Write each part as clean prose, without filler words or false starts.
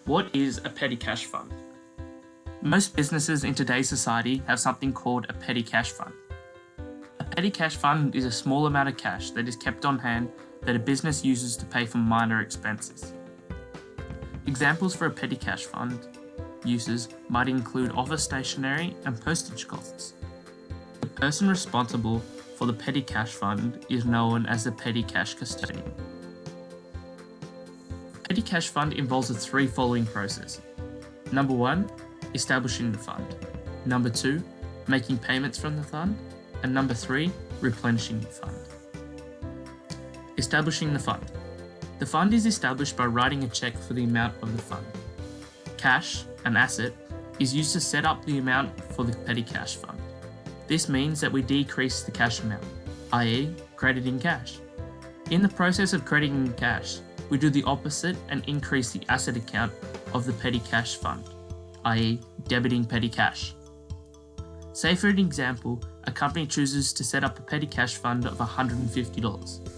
What is a petty cash fund? Most businesses in today's society have something called a petty cash fund. A petty cash fund is a small amount of cash that is kept on hand that a business uses to pay for minor expenses. Examples for a petty cash fund uses might include office stationery and postage costs. The person responsible for the petty cash fund is known as the petty cash custodian. A petty cash fund involves the three following processes. Number 1, establishing the fund. Number 2, making payments from the fund. And number 3, replenishing the fund. Establishing the fund. The fund is established by writing a check for the amount of the fund. Cash, an asset, is used to set up the amount for the petty cash fund. This means that we decrease the cash amount, i.e. crediting cash. In the process of crediting cash, we do the opposite and increase the asset account of the petty cash fund, i.e. debiting petty cash. Say for an example, a company chooses to set up a petty cash fund of $150.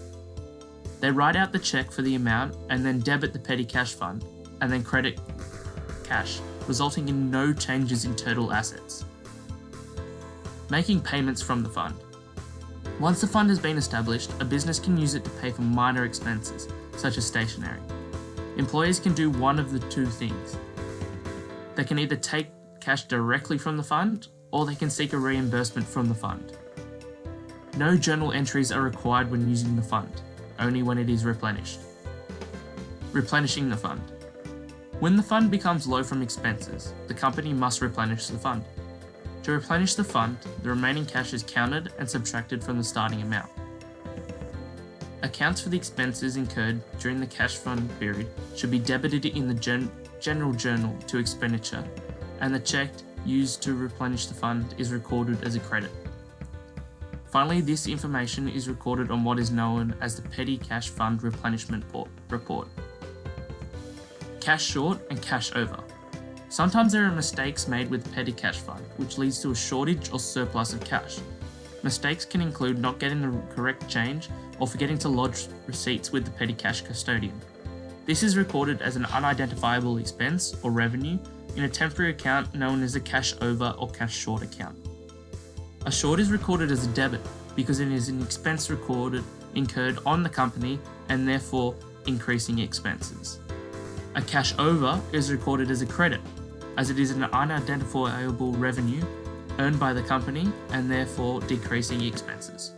They write out the check for the amount and then debit the petty cash fund and then credit cash, resulting in no changes in total assets. Making payments from the fund. Once the fund has been established, a business can use it to pay for minor expenses, such as stationery. Employees can do one of the two things. They can either take cash directly from the fund, or they can seek a reimbursement from the fund. No journal entries are required when using the fund, only when it is replenished. Replenishing the fund. When the fund becomes low from expenses, the company must replenish the fund. To replenish the fund, the remaining cash is counted and subtracted from the starting amount. Accounts for the expenses incurred during the cash fund period should be debited in the general journal to expenditure, and the check used to replenish the fund is recorded as a credit. Finally, this information is recorded on what is known as the Petty Cash Fund Replenishment Report. Cash short and cash over. Sometimes there are mistakes made with the petty cash fund, which leads to a shortage or surplus of cash. Mistakes can include not getting the correct change or forgetting to lodge receipts with the petty cash custodian. This is recorded as an unidentifiable expense or revenue in a temporary account known as a cash over or cash short account. A short is recorded as a debit because it is an expense incurred on the company and therefore increasing expenses. A cash over is recorded as a credit, as it is an unidentifiable revenue earned by the company and therefore decreasing expenses.